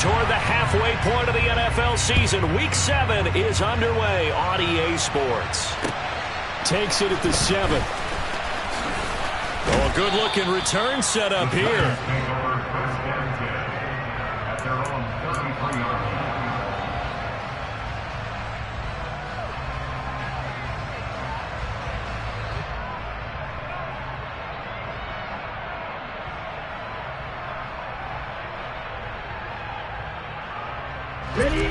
toward the halfway point of the NFL season. Week 7 is underway on EA Sports. Takes it at the 7. Oh, a good-looking return set up here.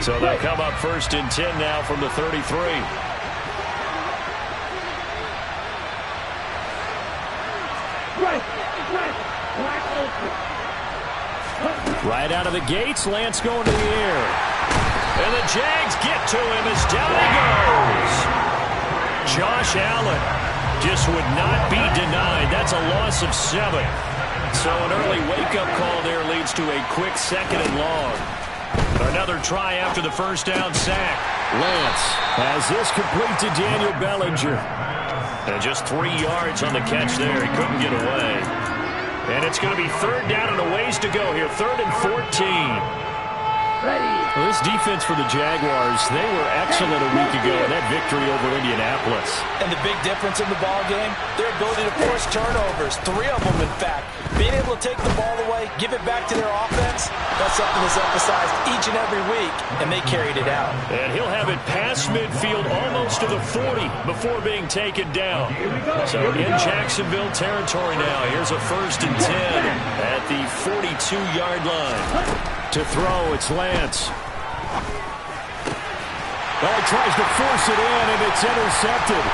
So they'll come up 1st and 10 now from the 33. Right out of the gates, Lance going to the air. And the Jags get to him as down he goes. Josh Allen just would not be denied. That's a loss of 7. So an early wake-up call there leads to a quick 2nd and long. Another try after the first down sack. Lance has this complete to Daniel Bellinger. And just 3 yards on the catch there. He couldn't get away. And it's going to be 3rd down and a ways to go here. 3rd and 14. Well, this defense for the Jaguars, they were excellent a week ago in that victory over Indianapolis. And the big difference in the ball game, their ability to force turnovers. 3 of them, in fact. Being able to take the ball away, give it back to their offense, that's something that's emphasized each and every week, and they carried it out. And he'll have it past midfield almost to the 40 before being taken down. So in Jacksonville territory now. Here's a 1st and 10 at the 42-yard line. To throw, it's Lance. Well, he tries to force it in, and it's intercepted.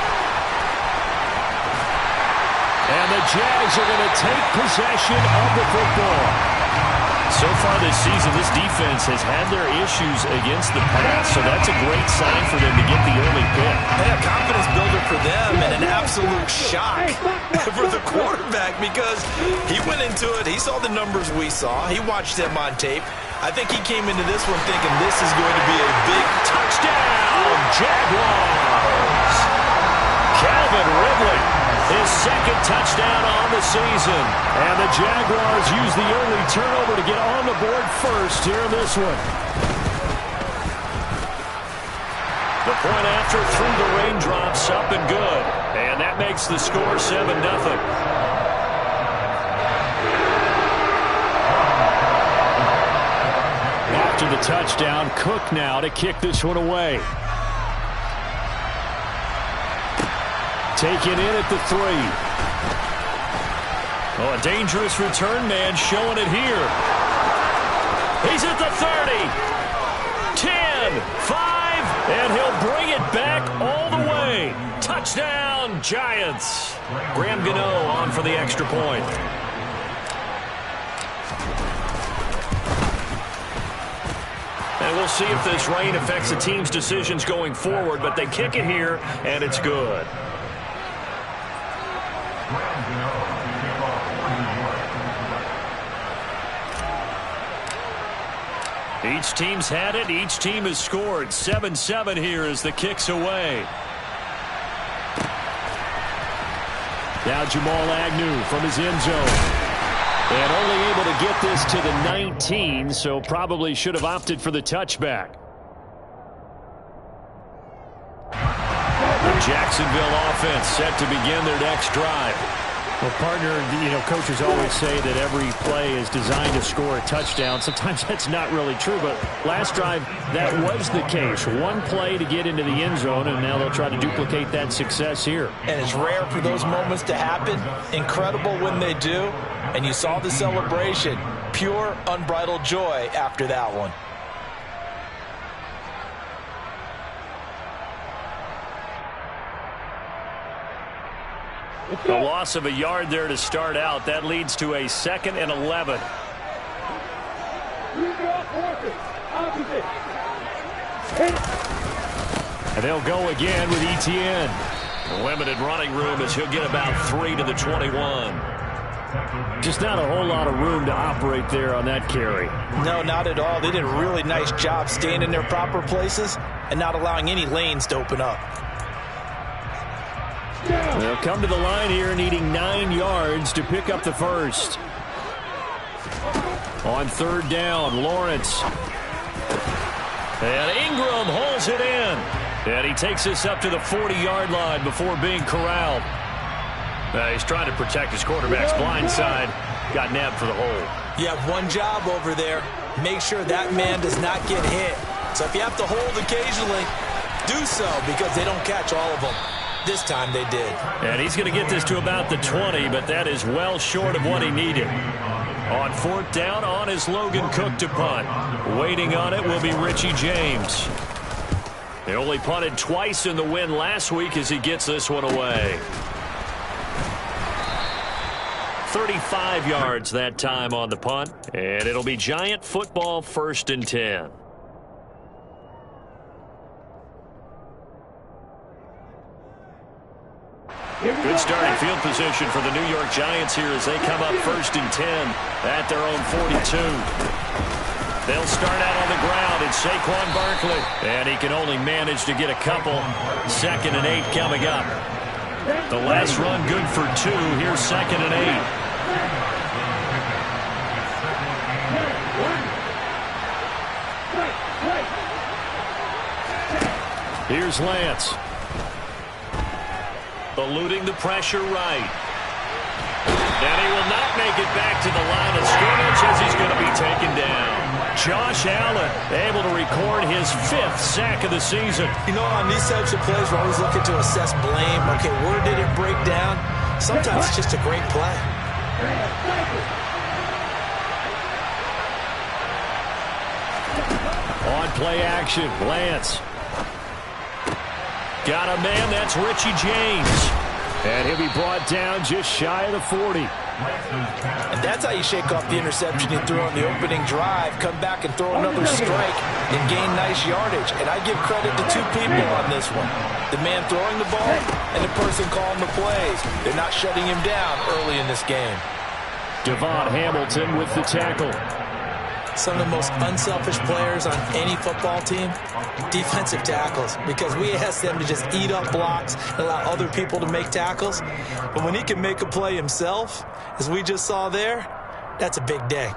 And the Jags are going to take possession of the football. So far this season, this defense has had their issues against the pass, so that's a great sign for them to get the early pick. And a confidence builder for them and an absolute shock for the quarterback because he went into it. He saw the numbers we saw. He watched them on tape. I think he came into this one thinking this is going to be a big touchdown, Jaguars. Calvin Ridley, his 2nd touchdown on the season. And the Jaguars use the early turnover to get on the board first here in this one. The point after through the raindrops, up and good. And that makes the score 7-0. After the touchdown, Cook now to kick this one away. Taken in at the 3. Oh, a dangerous return man showing it here. He's at the 30. 10, 5, and he'll bring it back all the way. Touchdown, Giants. Graham Gano on for the extra point. And we'll see if this rain affects the team's decisions going forward, but they kick it here, and it's good. Each team's had it. Each team has scored. 7-7 here as the kick's away. Now Jamal Agnew from his end zone. And only able to get this to the 19, so probably should have opted for the touchback. The Jacksonville offense set to begin their next drive. Well, partner, coaches always say that every play is designed to score a touchdown. Sometimes that's not really true, but last drive, that was the case. One play to get into the end zone, and now they'll try to duplicate that success here. And it's rare for those moments to happen. Incredible when they do. And you saw the celebration. Pure, unbridled joy after that one. The loss of a yard there to start out. That leads to a 2nd and 11. And they'll go again with Etienne. Limited running room as he'll get about 3 to the 21. Just not a whole lot of room to operate there on that carry. No, not at all. They did a really nice job staying in their proper places and not allowing any lanes to open up. They'll come to the line here needing 9 yards to pick up the first. On third down, Lawrence. And Ingram holds it in. And he takes this up to the 40-yard line before being corralled. He's trying to protect his quarterback's blind side. Got nabbed for the hole. You have one job over there. Make sure that man does not get hit. So if you have to hold occasionally, do so because they don't catch all of them. This time they did. And he's going to get this to about the 20, but that is well short of what he needed. On fourth down, on is Logan Cook to punt. Waiting on it will be Richie James. They only punted twice in the win last week as he gets this one away. 35 yards that time on the punt, and it'll be Giant football, 1st and 10. Good starting field position for the New York Giants here as they come up 1st and 10 at their own 42. They'll start out on the ground. It's Saquon Barkley, and he can only manage to get a couple. 2nd and 8 coming up. The last run good for 2. Here's 2nd and 8. Here's Lance. Eluding the pressure right. And he will not make it back to the line of scrimmage as he's going to be taken down. Josh Allen able to record his 5th sack of the season. You know, on these types of plays, we're always looking to assess blame. Okay, where did it break down? Sometimes it's just a great play. On play action, Lance. Got a man, that's Richie James. And he'll be brought down just shy of the 40. And that's how you shake off the interception you threw on the opening drive. Come back and throw another strike and gain nice yardage. And I give credit to 2 people on this one. The man throwing the ball and the person calling the plays. They're not shutting him down early in this game. Devon Hamilton with the tackle. Some of the most unselfish players on any football team, defensive tackles, because we ask them to just eat up blocks and allow other people to make tackles. But when he can make a play himself, as we just saw there, that's a big day.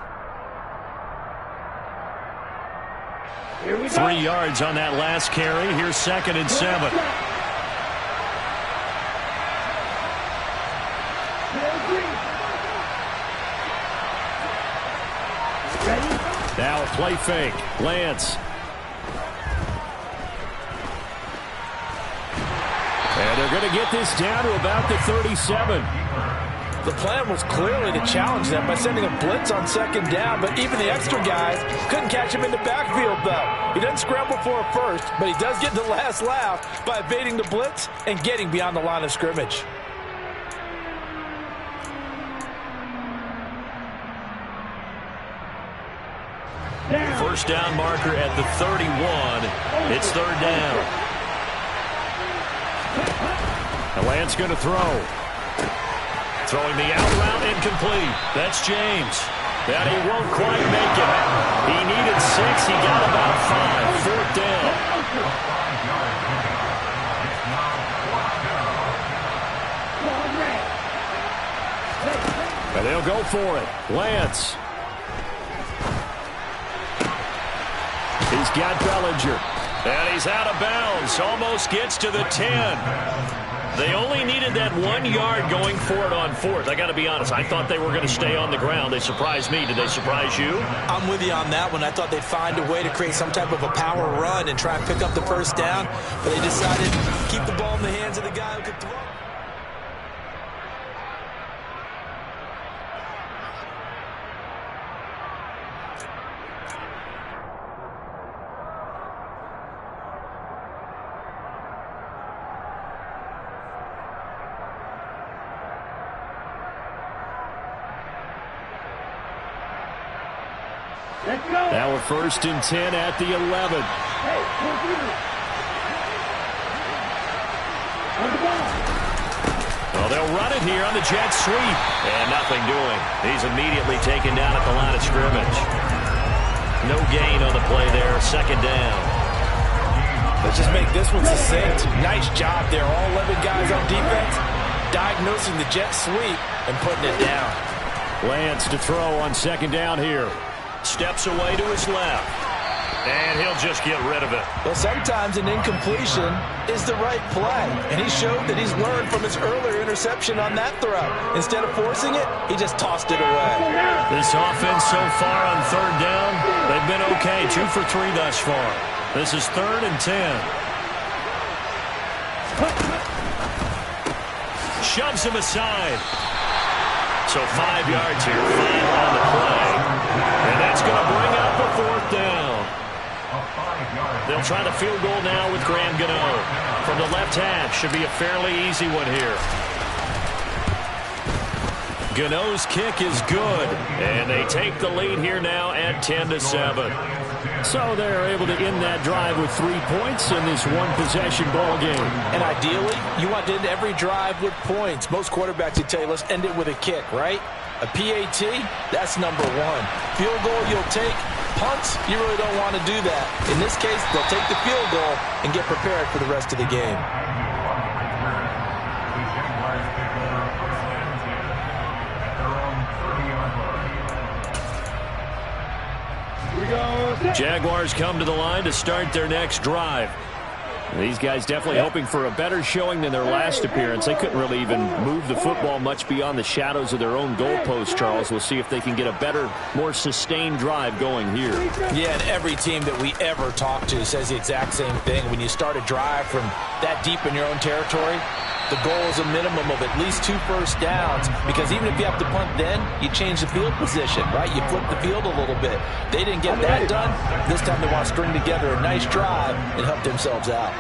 3 yards on that last carry. Here's 2nd and 7. Now a play fake. Lance. And they're going to get this down to about the 37. The plan was clearly to challenge them by sending a blitz on 2nd down, but even the extra guys couldn't catch him in the backfield, though. He doesn't scramble for a first, but he does get the last laugh by evading the blitz and getting beyond the line of scrimmage. First down marker at the 31. It's 3rd down. And Lance going to throw. Throwing the out route incomplete. That's James. And he won't quite make it. He needed 6. He got about 5. 4th down. And they'll go for it. Lance. He's got Bellinger. And he's out of bounds. Almost gets to the 10. They only needed that 1 yard going for it on 4th. I got to be honest. I thought they were going to stay on the ground. They surprised me. Did they surprise you? I'm with you on that one. I thought they'd find a way to create some type of a power run and try and pick up the 1st down. But they decided to keep the ball in the hands of the guy who could throw. Now we're 1st and 10 at the 11. Well, they'll run it here on the jet sweep. And nothing doing. He's immediately taken down at the line of scrimmage. No gain on the play there. 2nd down. Let's just make this one succinct. Nice job there. All 11 guys on defense diagnosing the jet sweep and putting it down. Lance to throw on 2nd down here. steps away to his left. And he'll just get rid of it. Well, sometimes an incompletion is the right play. And he showed that he's learned from his earlier interception on that throw. Instead of forcing it, he just tossed it away. This offense so far on third down, they've been okay. 2 for 3 thus far. This is 3rd and 10. Shoves him aside. So 5 yards here, final on the play. And that's going to bring up a 4th down. They'll try the field goal now with Graham Gano. From the left half, should be a fairly easy one here. Gano's kick is good. And they take the lead here now at 10-7. So they're able to end that drive with 3 points in this one-possession ball game. And ideally, you want to end every drive with points. Most quarterbacks would tell you, let's end it with a kick, right? A PAT, that's number 1. Field goal you'll take. Punts, you really don't want to do that. In this case, they'll take the field goal and get prepared for the rest of the game. Jaguars come to the line to start their next drive. These guys definitely hoping for a better showing than their last appearance. They couldn't really even move the football much beyond the shadows of their own goalpost, Charles. We'll see if they can get a better, more sustained drive going here. Yeah, and every team that we ever talk to says the exact same thing. When you start a drive from that deep in your own territory, the goal is a minimum of at least 2 first downs, because even if you have to punt then, you change the field position, right? You flip the field a little bit. They didn't get that done. This time they want to string together a nice drive and help themselves out.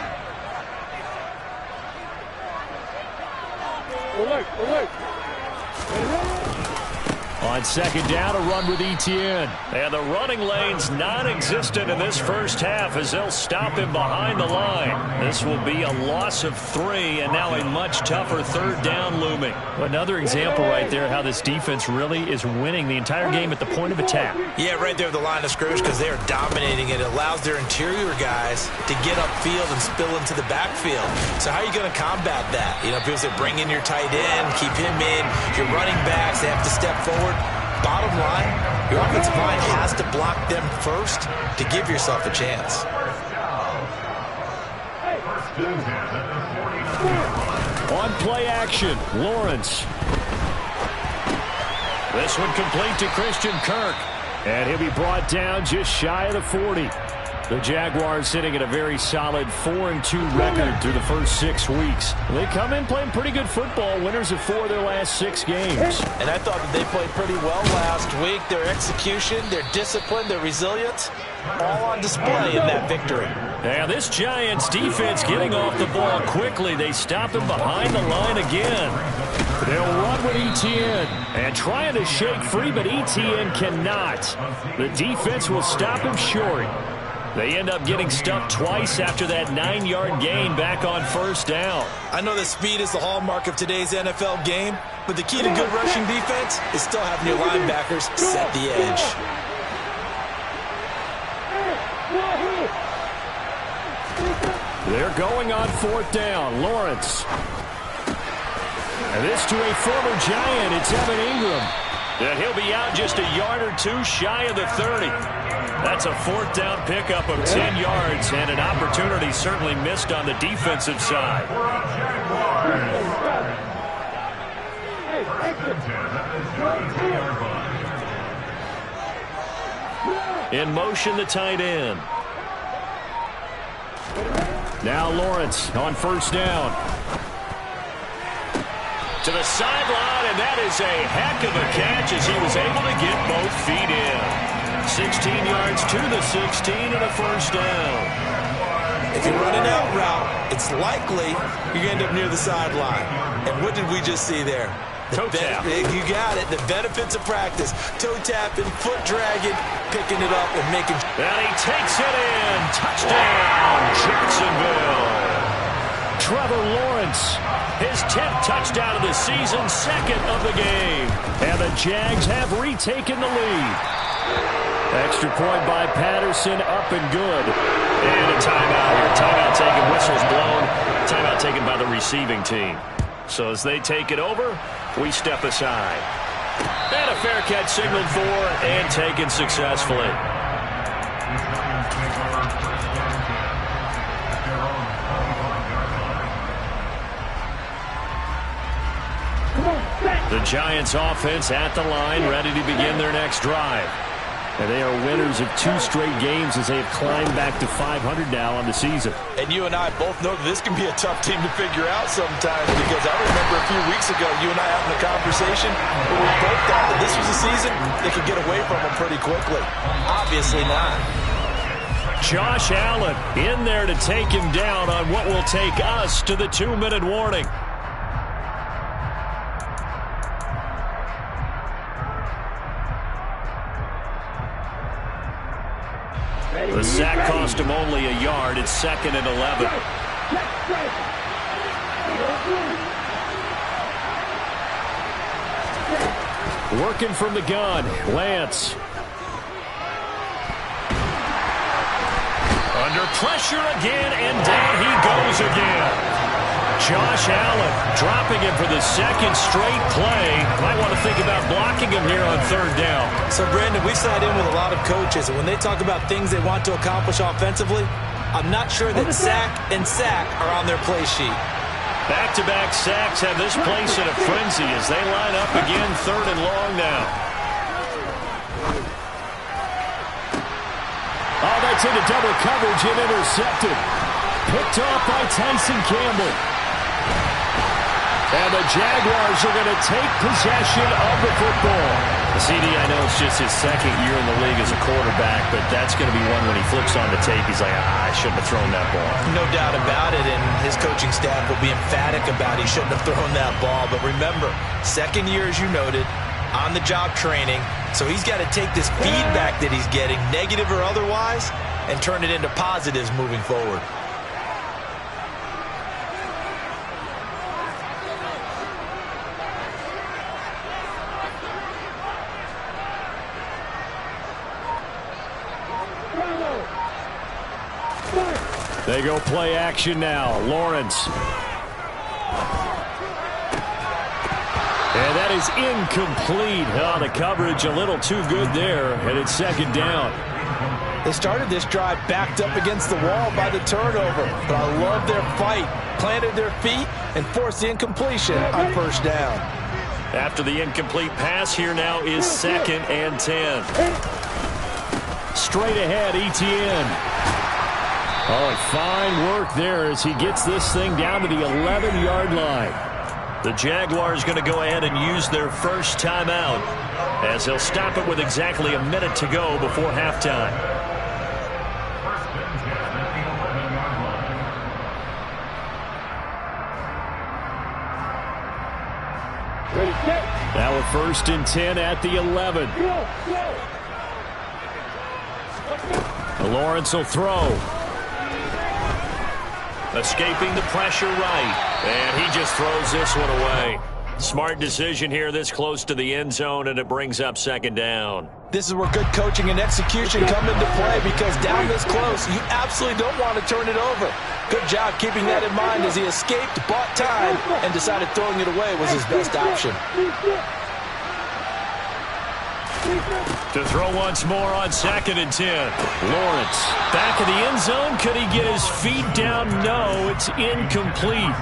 On second down, a run with Etienne. And the running lane's non-existent in this first half as they'll stop him behind the line. This will be a loss of 3, and now a much tougher 3rd down looming. Another example right there how this defense really is winning the entire game at the point of attack. Yeah, right there at the line of scrimmage, because they are dominating it. It allows their interior guys to get upfield and spill into the backfield. So how are you going to combat that? You know, people say bring in your tight end, keep him in. Your running backs, they have to step forward. Bottom line, your offensive line has to block them first to give yourself a chance. On play action, Lawrence. This one complete to Christian Kirk. And he'll be brought down just shy of the 40. The Jaguars sitting at a very solid 4-2 record through the first 6 weeks. They come in playing pretty good football, winners of 4 of their last 6 games. And I thought that they played pretty well last week. Their execution, their discipline, their resilience, all on display in that victory. Now this Giants defense getting off the ball quickly. They stop him behind the line again. They'll run with Etienne and trying to shake free, but Etienne cannot. The defense will stop him short. They end up getting stuck twice after that 9-yard gain back on first down. I know that speed is the hallmark of today's NFL game, but the key to good rushing defense is still having your linebackers set the edge. They're going on 4th down. Lawrence. And this to a former Giant. It's Evan Ingram. And he'll be out just a yard or 2 shy of the 30. That's a 4th down pickup of 10 yards and an opportunity certainly missed on the defensive side. In motion, the tight end. Now Lawrence on first down. To the sideline, and that is a heck of a catch as he was able to get both feet in. 16 yards to the 16 and a first down. If you run an out route, it's likely you're going to end up near the sideline. And what did we just see there? Toe tap. You got it. The benefits of practice. Toe tapping, foot dragging, picking it up and making. And he takes it in. Touchdown, Jacksonville. Trevor Lawrence. His 10th touchdown of the season, 2nd of the game. And the Jags have retaken the lead. Extra point by Patterson, up and good. And a timeout here. Timeout taken, whistles blown. Timeout taken by the receiving team. So as they take it over, we step aside. And a fair catch signaled for and taken successfully. The Giants offense at the line, ready to begin their next drive. And they are winners of 2 straight games as they have climbed back to 500 now on the season. And you and I both know that this can be a tough team to figure out sometimes, because I remember a few weeks ago you and I having a conversation where we both thought that this was a season they could get away from them pretty quickly. Obviously not. Josh Allen in there to take him down on what will take us to the 2-minute warning. The sack cost him only a yard. It's 2nd and 11. Working from the gun, Lance. Under pressure again, and down he goes again. Josh Allen dropping him for the 2nd straight play. Might want to think about blocking him here on 3rd down. So, Brandon, we sat in with a lot of coaches, and when they talk about things they want to accomplish offensively, I'm not sure that sack and sack are on their play sheet. Back-to-back sacks have this place in a frenzy as they line up again 3rd and long now. Oh, that's into double coverage and intercepted. Picked off by Tyson Campbell. And the Jaguars are going to take possession of the football. CD, I know it's just his 2nd year in the league as a quarterback, but that's going to be one when he flips on the tape, he's like, I shouldn't have thrown that ball. No doubt about it, and his coaching staff will be emphatic about he shouldn't have thrown that ball. But remember, 2nd year, as you noted, on-the-job training, so he's got to take this feedback that he's getting, negative or otherwise, and turn it into positives moving forward. They go play action now. Lawrence. And that is incomplete. Oh, the coverage a little too good there, and it's 2nd down. They started this drive backed up against the wall by the turnover, but I love their fight. Planted their feet and forced the incompletion on 1st down. After the incomplete pass, here now is 2nd and 10. Straight ahead, Etienne. Oh, fine work there as he gets this thing down to the 11-yard line. The Jaguars going to go ahead and use their first timeout as they'll stop it with exactly a minute to go before halftime. Now a 1st and 10 at the 11. Lawrence will throw. Escaping the pressure right. And he just throws this one away. Smart decision here this close to the end zone, and it brings up 2nd down. This is where good coaching and execution come into play, because down this close, you absolutely don't want to turn it over. Good job keeping that in mind as he escaped, bought time, and decided throwing it away was his best option. To throw once more on 2nd and 10. Lawrence back in the end zone. Could he get his feet down? No, it's incomplete.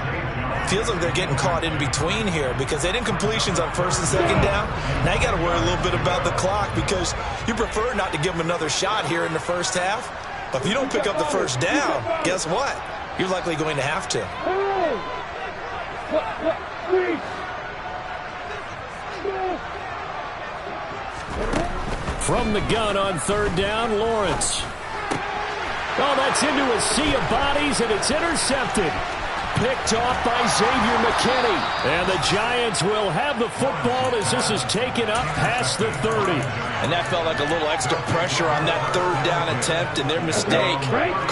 Feels like they're getting caught in between here, because they didn't completions on 1st and 2nd down. Now you got to worry a little bit about the clock, because you prefer not to give them another shot here in the 1st half. But if you don't pick up the 1st down, guess what? You're likely going to have to. From the gun on 3rd down, Lawrence. Oh, that's into a sea of bodies, and it's intercepted. Picked off by Xavier McKinney. And the Giants will have the football as this is taken up past the 30. And that felt like a little extra pressure on that 3rd down attempt, and their mistake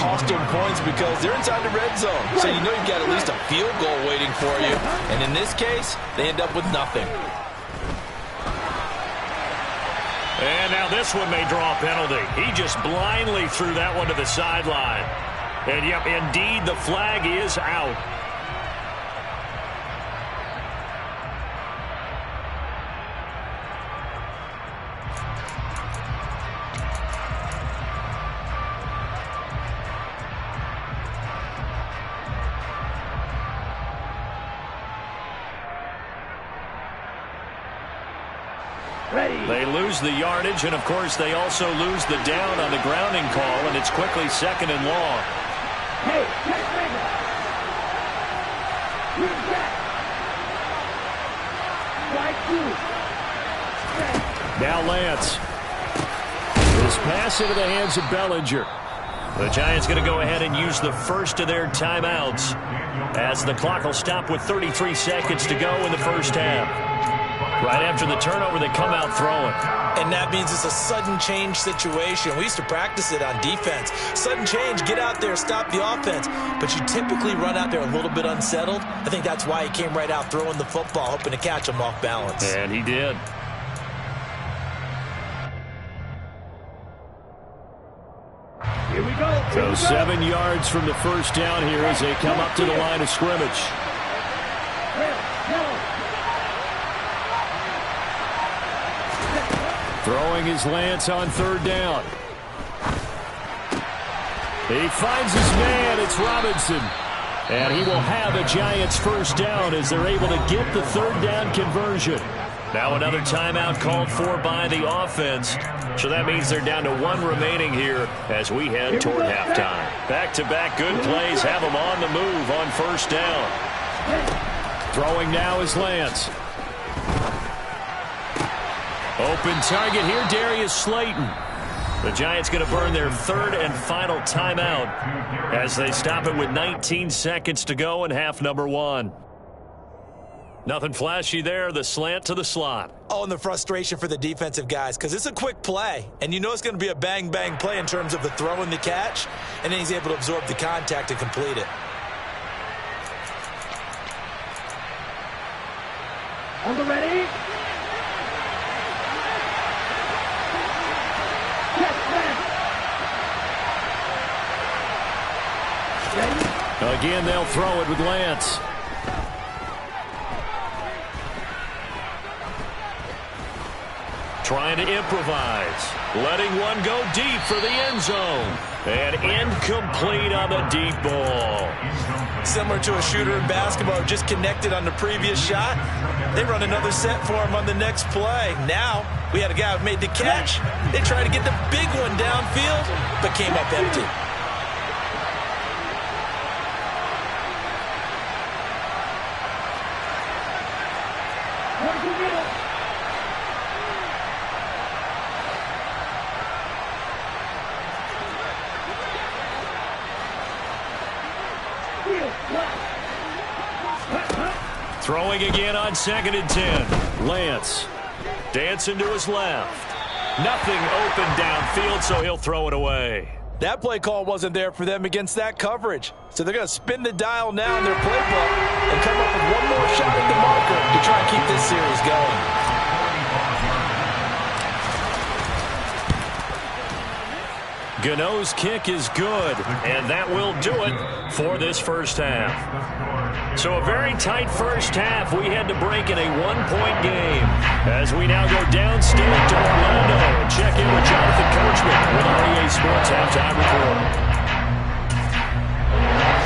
cost them points because they're inside the red zone. So you know you've got at least a field goal waiting for you. And in this case, they end up with nothing. And now this one may draw a penalty. He just blindly threw that one to the sideline. And, yep, indeed, the flag is out. They lose the yardage, and, of course, they also lose the down on the grounding call, and it's quickly 2nd and long. Now Lance. This pass into the hands of Bellinger. The Giants going to go ahead and use the first of their timeouts as the clock will stop with 33 seconds to go in the first half. Right after the turnover, they come out throwing. And that means it's a sudden change situation. We used to practice it on defense. Sudden change, get out there, stop the offense. But you typically run out there a little bit unsettled. I think that's why he came right out throwing the football, hoping to catch him off balance. And he did. Here we go. So 7 yards from the first down here as they come up to the line of scrimmage. Throwing his Lance on 3rd down. He finds his man. It's Robinson. And he will have a Giants first down as they're able to get the 3rd down conversion. Now another timeout called for by the offense. So that means they're down to 1 remaining here as we head toward halftime. Back-to-back good plays have them on the move on 1st down. Throwing now is Lance. Open target here, Darius Slayton. The Giants going to burn their 3rd and final timeout as they stop it with 19 seconds to go in half number 1. Nothing flashy there, the slant to the slot. Oh, and the frustration for the defensive guys, because it's a quick play, and you know it's going to be a bang-bang play in terms of the throw and the catch, and then he's able to absorb the contact and complete it. On the ready. Again, they'll throw it with Lance. Trying to improvise. Letting one go deep for the end zone. And incomplete on the deep ball. Similar to a shooter in basketball who just connected on the previous shot. They run another set for him on the next play. Now, we had a guy who made the catch. They tried to get the big one downfield, but came up empty. Throwing again on 2nd and 10. Lance dancing to his left. Nothing open downfield, so he'll throw it away. That play call wasn't there for them against that coverage. So they're going to spin the dial now in their playbook and come up with one more shot at the marker to try and keep this series going. Gano's kick is good, and that will do it for this first half. So a very tight first half. We had to break in a 1-point game as we now go downstate to Orlando and check in with Jonathan Coachman with our EA Sports Halftime Report.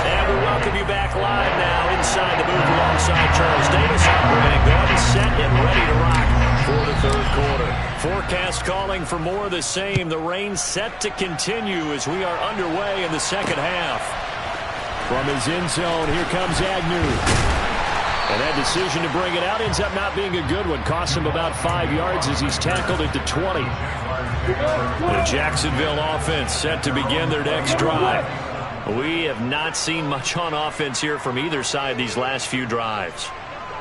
And we welcome you back live now inside the booth alongside Charles Davis, operating gun, set and ready to rock for the 3rd quarter. Forecast calling for more of the same. The rain set to continue as we are underway in the 2nd half. From his end zone, here comes Agnew. And that decision to bring it out ends up not being a good one. Costs him about 5 yards as he's tackled at the 20. The Jacksonville offense set to begin their next drive. We have not seen much on offense here from either side these last few drives.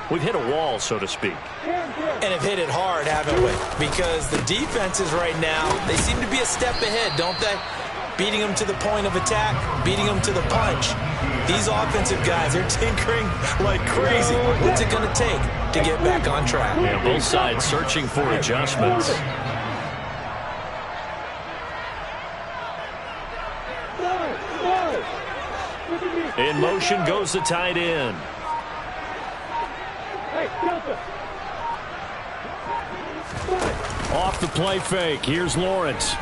We've hit a wall, so to speak. And have hit it hard, haven't we? Because the defenses right now, they seem to be a step ahead, don't they? Beating them to the point of attack, beating them to the punch. These offensive guys, they're tinkering like crazy. What's it going to take to get back on track? Yeah, both sides searching for adjustments. In motion goes the tight end. Off the play fake. Here's Lawrence.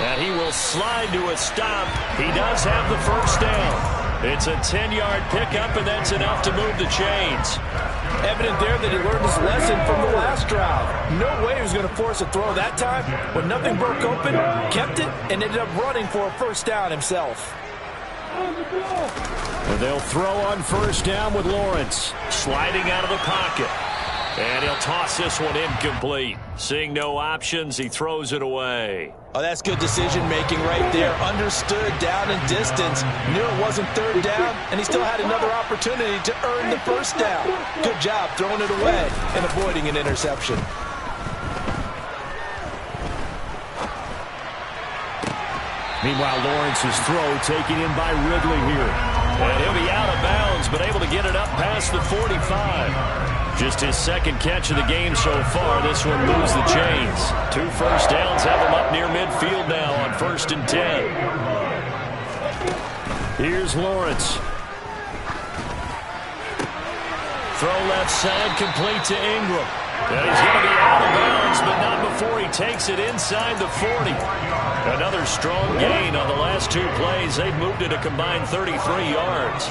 And he will slide to a stop. He does have the first down. It's a 10-yard pickup, and that's enough to move the chains. Evident there that he learned his lesson from the last drive. No way he was going to force a throw that time. When nothing broke open, kept it, and ended up running for a first down himself. And they'll throw on first down with Lawrence. Sliding out of the pocket. And he'll toss this one incomplete. Seeing no options, he throws it away. Oh, that's good decision-making right there. Understood down and distance. Knew it wasn't third down, and he still had another opportunity to earn the first down. Good job throwing it away and avoiding an interception. Meanwhile, Lawrence's throw taken in by Ridley here. And he'll be out of bounds, but able to get it up past the 45. Just his second catch of the game so far. This one moves the chains. 2 first downs have him up near midfield now on 1st and 10. Here's Lawrence. Throw left side, complete to Ingram. And he's going to be out of bounds, but not before he takes it inside the 40. Another strong gain on the last 2 plays. They've moved it a combined 33 yards.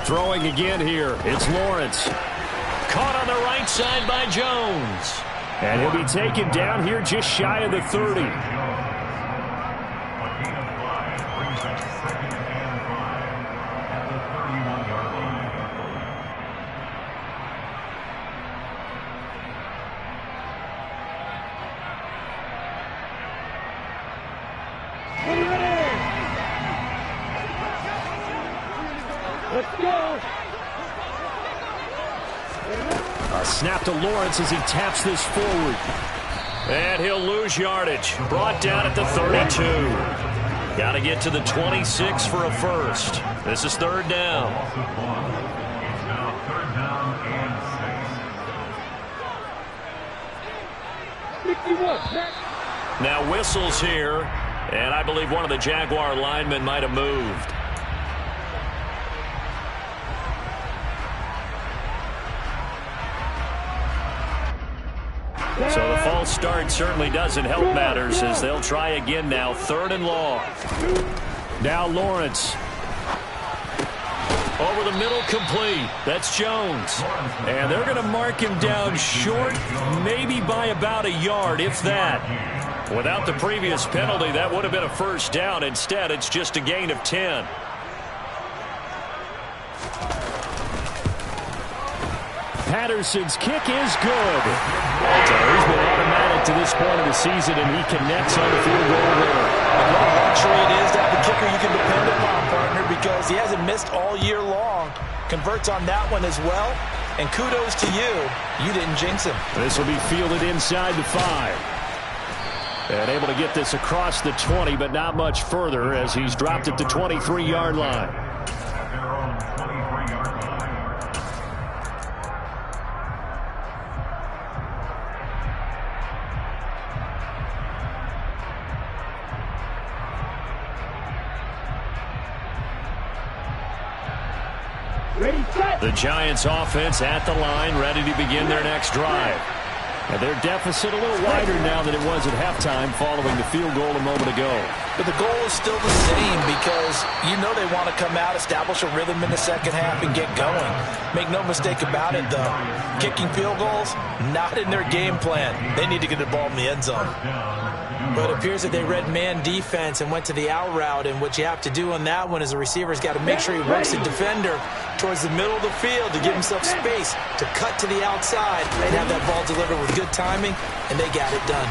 Throwing again here. It's Lawrence. Caught on the right side by Jones. And he'll be taken down here just shy of the 30. Let's go. A snap to Lawrence as he taps this forward. And he'll lose yardage. Brought down at the 32. Got to get to the 26 for a first. This is 3rd down. Now whistles here, and I believe one of the Jaguar linemen might have moved. So the false start certainly doesn't help matters as they'll try again now. 3rd and long. Now Lawrence. Over the middle, complete. That's Jones. And they're going to mark him down short, maybe by about a yard, if that. Without the previous penalty, that would have been a first down. Instead, it's just a gain of 10. Patterson's kick is good. So he's been automatic to this point of the season, and he connects on the field goal there. What a luxury it is to have a kicker you can depend upon, partner, because he hasn't missed all year long. Converts on that one as well. And kudos to you. You didn't jinx him. This will be fielded inside the 5. And able to get this across the 20, but not much further as he's dropped at the 23-yard line. The Giants offense at the line, ready to begin their next drive. And their deficit a little wider now than it was at halftime following the field goal a moment ago. But the goal is still the same because you know they want to come out, establish a rhythm in the second half, and get going. Make no mistake about it, though. Kicking field goals, not in their game plan. They need to get the ball in the end zone. But it appears that they read man defense and went to the out route, and what you have to do on that one is the receiver's got to make sure he works the defender towards the middle of the field to give himself space to cut to the outside and have that ball delivered with good timing, and they got it done.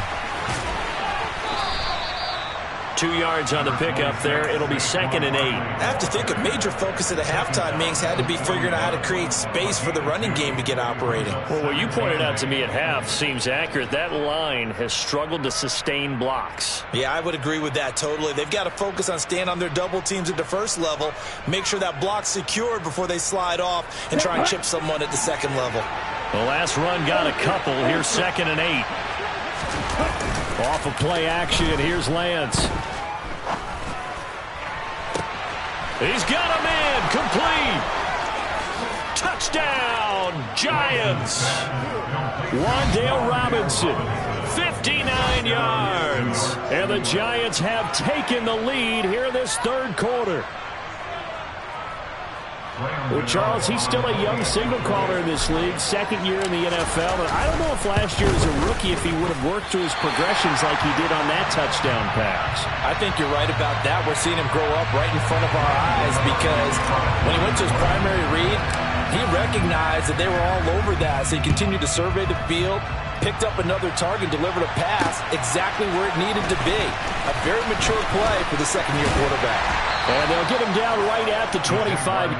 2 yards on the pickup there. It'll be 2nd and 8. I have to think a major focus at the halftime meetings had to be figuring out how to create space for the running game to get operating. Well, what you pointed out to me at half seems accurate. That line has struggled to sustain blocks. Yeah, I would agree with that totally. They've got to focus on staying on their double teams at the first level, make sure that block's secured before they slide off and try and chip someone at the second level. The last run got a couple. Here's 2nd and 8. Off of play action, here's Lance. He's got a man, complete. Touchdown, Giants! Wan'Dale Robinson, 59 yards. And the Giants have taken the lead here this third quarter. Well, Charles, he's still a young signal caller in this league, second year in the NFL. And I don't know if last year as a rookie if he would have worked through his progressions like he did on that touchdown pass. I think you're right about that. We're seeing him grow up right in front of our eyes because when he went to his primary read, he recognized that they were all over that. So he continued to survey the field, picked up another target, delivered a pass exactly where it needed to be. A very mature play for the second-year quarterback. And they'll get him down right at the 25.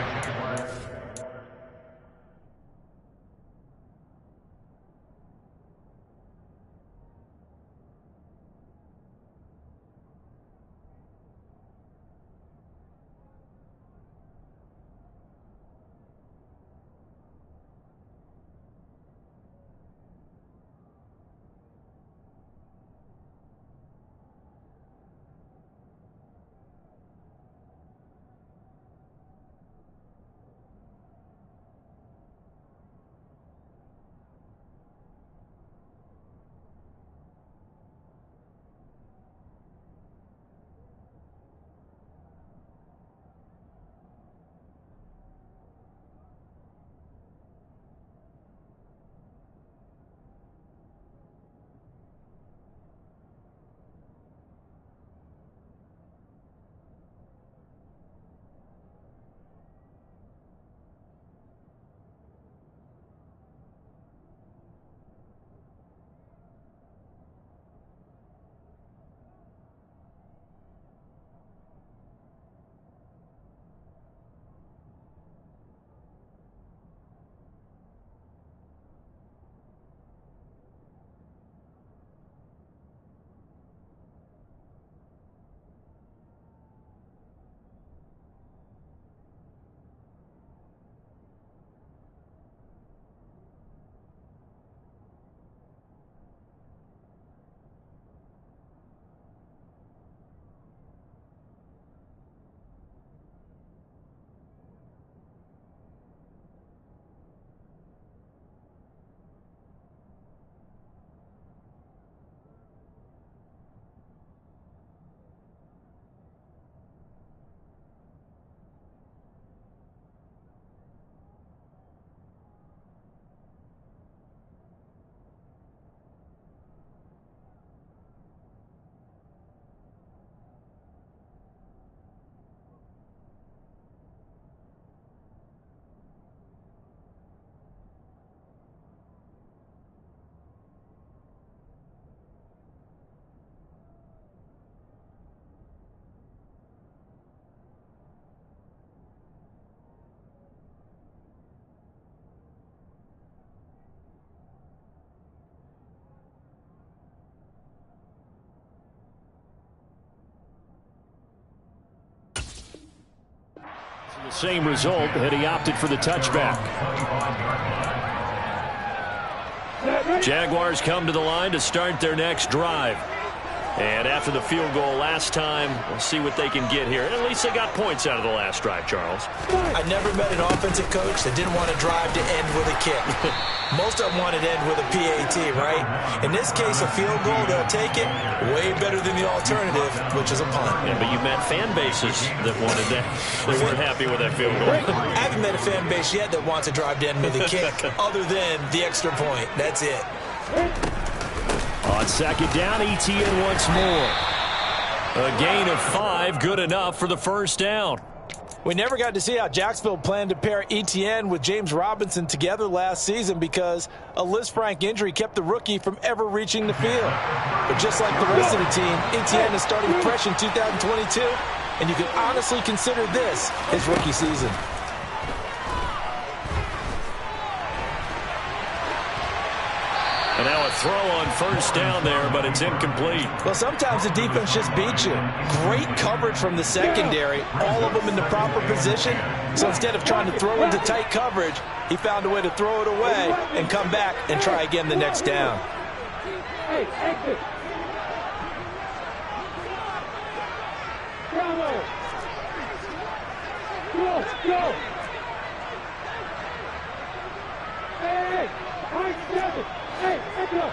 The same result had he opted for the touchback. Jaguars come to the line to start their next drive. And after the field goal last time, we'll see what they can get here. At least they got points out of the last drive, Charles. I never met an offensive coach that didn't want to drive to end with a kick. Most of them wanted to end with a PAT, right? In this case, a field goal, they'll take it. Way better than the alternative, which is a punt. Yeah, but you met fan bases that wanted that. They weren't happy with that field goal. I haven't met a fan base yet that wants to drive to end with a kick other than the extra point. That's it. On second down, ETN once more. A gain of 5, good enough for the first down. We never got to see how Jacksonville planned to pair ETN with James Robinson together last season because a Liz Frank injury kept the rookie from ever reaching the field. But just like the rest of the team, ETN is starting fresh in 2022, and you can honestly consider this his rookie season. And now a throw on first down there, but it's incomplete. Well, sometimes the defense just beats you. Great coverage from the secondary, all of them in the proper position. So instead of trying to throw into tight coverage, he found a way to throw it away and come back and try again the next down. Hey, exit. Bravo. Go, go. Hey, right 7. Hey, Echo.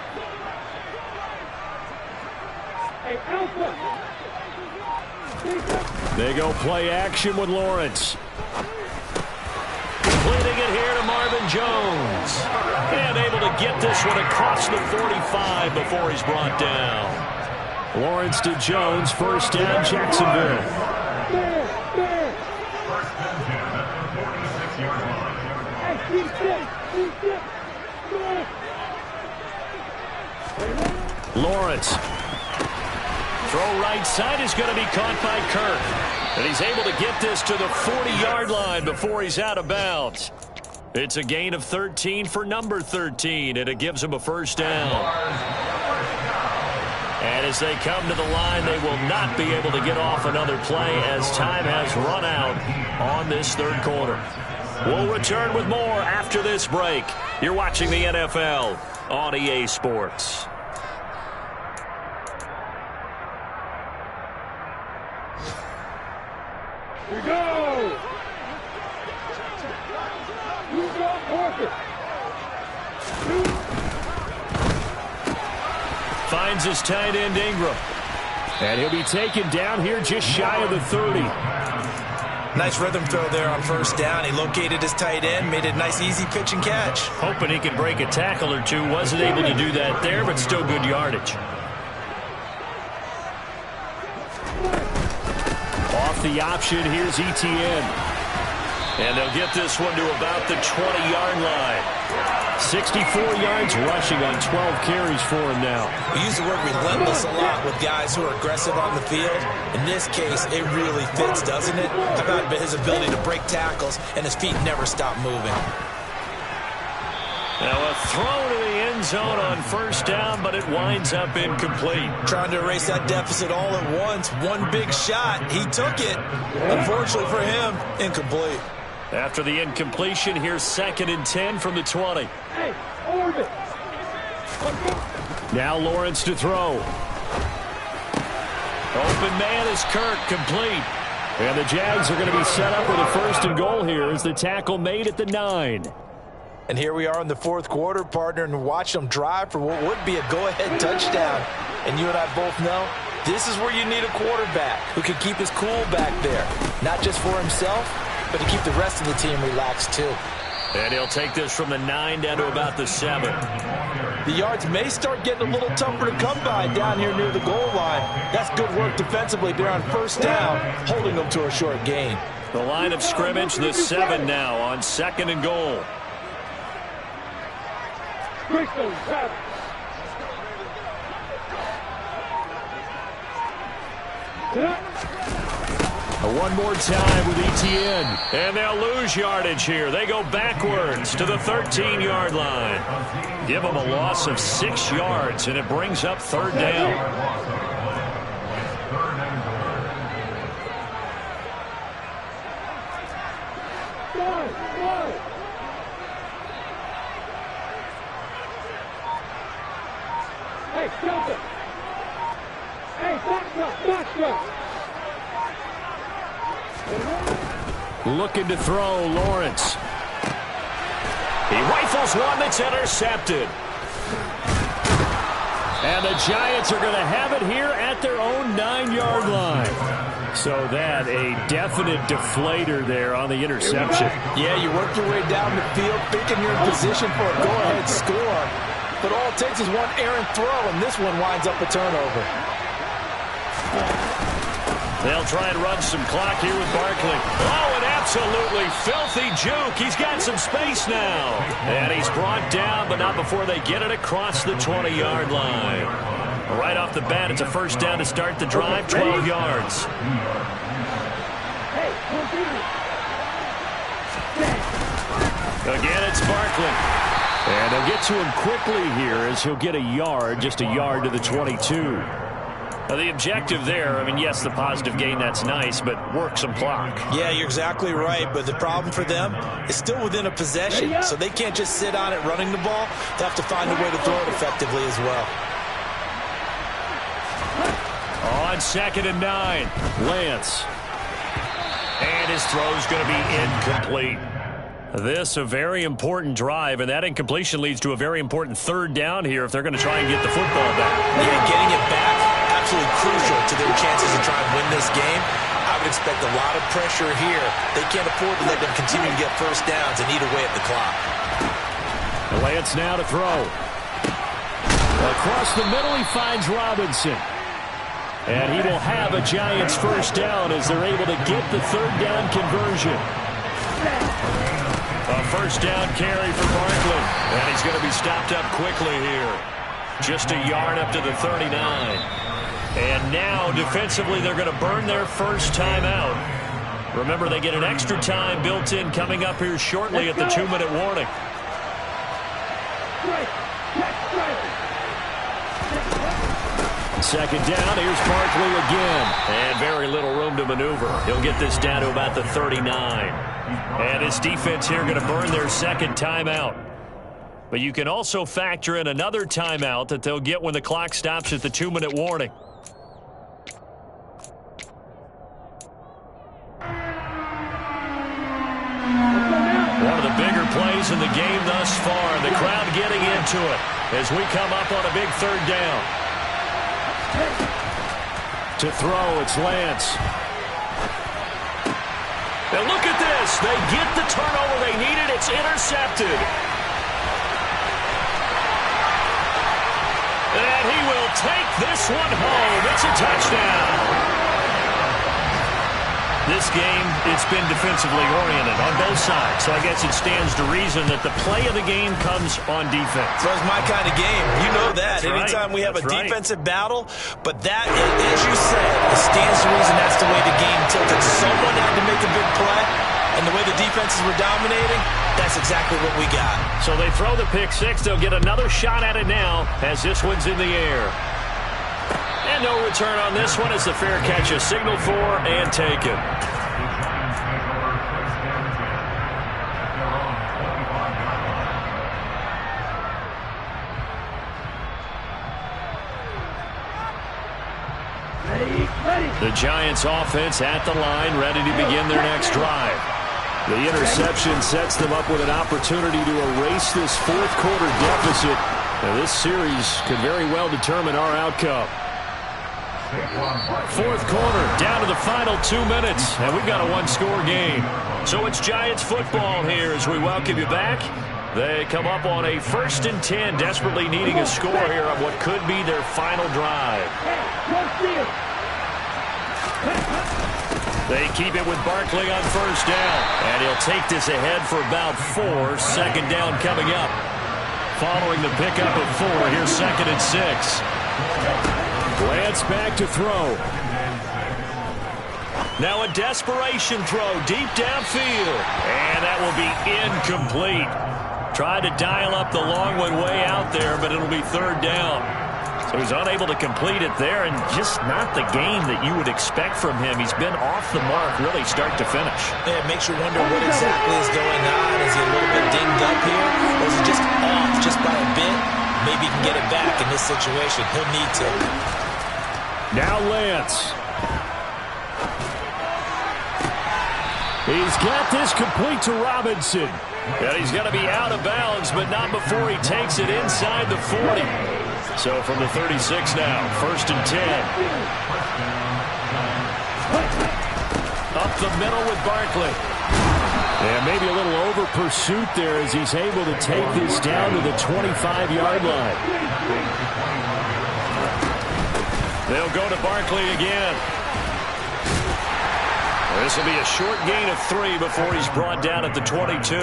Hey, Alpha. They go play action with Lawrence. Completing it here to Marvin Jones. And able to get this one across the 45 before he's brought down. Lawrence to Jones, first down, Jacksonville. Lawrence. Throw right side is going to be caught by Kirk. And he's able to get this to the 40-yard line before he's out of bounds. It's a gain of 13 for number 13, and it gives him a first down. And as they come to the line, they will not be able to get off another play as time has run out on this third quarter. We'll return with more after this break. You're watching the NFL on EA Sports. Here we go! You got Parker. Finds his tight end Ingram. And he'll be taken down here just shy of the 30. Nice rhythm throw there on first down. He located his tight end, made a nice easy pitch and catch. Hoping he could break a tackle or two. Wasn't able to do that there, but still good yardage. Off the option, here's ETN. And they'll get this one to about the 20-yard line. 64 yards rushing on 12 carries for him now. We use the word relentless a lot with guys who are aggressive on the field. In this case, it really fits, doesn't it? How about his ability to break tackles and his feet never stop moving? Now a throw to the end zone on first down, but it winds up incomplete. Trying to erase that deficit all at once. One big shot. He took it. Unfortunately for him, incomplete. After the incompletion, here's 2nd and 10 from the 20. Hey, orbit. Now Lawrence to throw. Open man is Kirk, complete. And the Jags are going to be set up with a 1st and goal here as the tackle made at the 9. And here we are in the fourth quarter, partner, and watch them drive for what would be a go-ahead touchdown. And you and I both know this is where you need a quarterback who can keep his cool back there. Not just for himself, but to keep the rest of the team relaxed too. And he'll take this from the 9 down to about the 7. The yards may start getting a little tougher to come by down here near the goal line. That's good work defensively there on first down, holding them to a short gain. The line of scrimmage, the 7 now on 2nd and goal. One more time with ETN. And they'll lose yardage here. They go backwards to the 13-yard line. Give them a loss of 6 yards, and it brings up 3rd down. Hey, Delta. Hey, back up. Looking to throw, Lawrence. He rifles one that's intercepted. And the Giants are going to have it here at their own 9-yard line. So that a definite deflator there on the interception. Yeah, you work your way down the field thinking you're in position for a go-ahead score. But all it takes is one errant throw, and this one winds up a turnover. They'll try and run some clock here with Barkley. Oh, an absolutely filthy juke. He's got some space now. And he's brought down, but not before they get it across the 20-yard line. Right off the bat, it's a first down to start the drive, 12 yards. Again, it's Barkley. And they'll get to him quickly here as he'll get a yard, just a yard to the 22. Now, the objective there, I mean, yes, the positive gain, that's nice, but work some clock. Yeah, you're exactly right, but the problem for them is still within a possession, so they can't just sit on it running the ball. They have to find a way to throw it effectively as well. On 2nd and 9, Lance. and his throw's going to be incomplete. This a very important drive, and that incompletion leads to a very important third down here if they're going to try and get the football back. Yeah, getting it back, absolutely crucial to their chances to try and win this game. I would expect a lot of pressure here. They can't afford to let them continue to get first downs and eat away at the clock. Lance now to throw. Across the middle, he finds Robinson. And he will have a Giants first down as they're able to get the third down conversion. A first down carry for Barkley. And he's going to be stopped up quickly here. Just a yard up to the 39. And now, defensively, they're going to burn their first timeout. Remember, they get an extra time built in coming up here shortly at the 2-minute warning. Second down, here's Barkley again. And very little room to maneuver. He'll get this down to about the 39. And his defense here going to burn their second timeout. But you can also factor in another timeout that they'll get when the clock stops at the 2-minute warning. One of the bigger plays in the game thus far. The crowd getting into it as we come up on a big third down. To throw, it's Lance. Now look at this. They get the turnover they needed. It's intercepted. And he will take this one home. It's a touchdown. This game, it's been defensively oriented on both sides. So I guess it stands to reason that the play of the game comes on defense. So it's my kind of game. You know that. That's Anytime right. we have That's a right. defensive battle. But that, as you said, it stands to reason that's the way the game tilted. Someone had to make a big play. And the way the defenses were dominating, that's exactly what we got. So they throw the pick six. They'll get another shot at it now as this one's in the air. And no return on this one as the fair catch is signaled for and taken. The Giants offense at the line, ready to begin their next drive. The interception sets them up with an opportunity to erase this fourth quarter deficit. Now, this series could very well determine our outcome. Fourth quarter, down to the final 2 minutes, and we've got a one-score game. So it's Giants football here as we welcome you back. They come up on a 1st and 10, desperately needing a score here on what could be their final drive. They keep it with Barkley on first down, and he'll take this ahead for about 4. Second down coming up. Following the pickup of 4, here's 2nd and 6. Lance back to throw. Now a desperation throw deep downfield. And that will be incomplete. Tried to dial up the long one way out there, but it'll be third down. So he's unable to complete it there, and just not the game that you would expect from him. He's been off the mark really start to finish. Yeah, it makes you wonder what exactly is going on. Is he a little bit dinged up here? Or is he just off just by a bit? Maybe he can get it back in this situation. He'll need to. Now Lance. He's got this complete to Robinson. And he's going to be out of bounds, but not before he takes it inside the 40. So from the 36 now, 1st and 10. Up the middle with Barkley. And maybe a little over pursuit there as he's able to take this down to the 25-yard line. They'll go to Barkley again. This will be a short gain of 3 before he's brought down at the 22.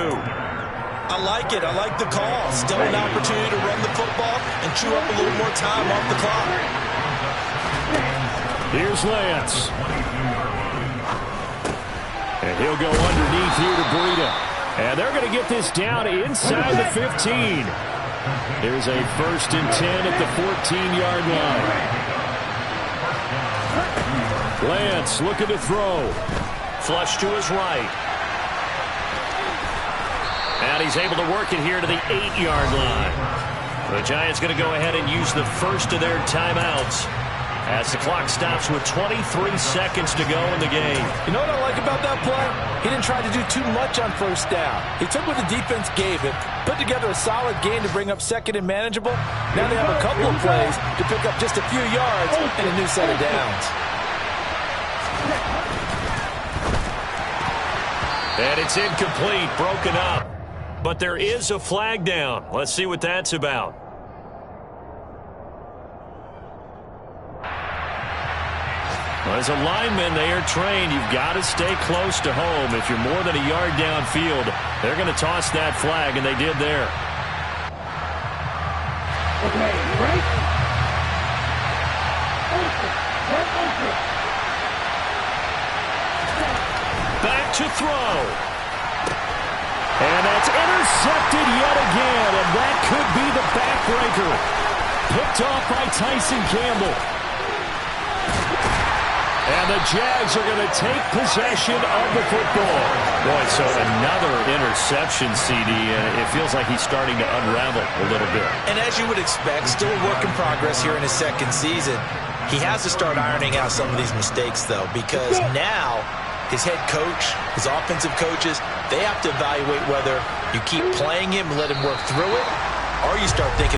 I like it. I like the call. Still an opportunity to run the football and chew up a little more time off the clock. Here's Lance. And he'll go underneath here to Breida. And they're going to get this down inside the 15. Here's a 1st and 10 at the 14-yard line. Lance looking to throw. Flush to his right. And he's able to work it here to the 8-yard line. The Giants going to go ahead and use the first of their timeouts. as the clock stops with 23 seconds to go in the game. You know what I like about that play? He didn't try to do too much on first down. He took what the defense gave him, put together a solid game to bring up second and manageable. Now they have a couple of plays to pick up just a few yards and a new set of downs. And it's incomplete, broken up. But there is a flag down. Let's see what that's about. As a lineman, they are trained. You've got to stay close to home. If you're more than a yard downfield, they're going to toss that flag, and they did there. Okay, break. Back to throw. And that's intercepted yet again, and that could be the backbreaker. Picked off by Tyson Campbell. And the Jags are going to take possession of the football. Boy, so another interception, CD, and it feels like he's starting to unravel a little bit. And as you would expect, still a work in progress here in his second season. He has to start ironing out some of these mistakes, though, because now his head coach, his offensive coaches, they have to evaluate whether you keep playing him and let him work through it, or you start thinking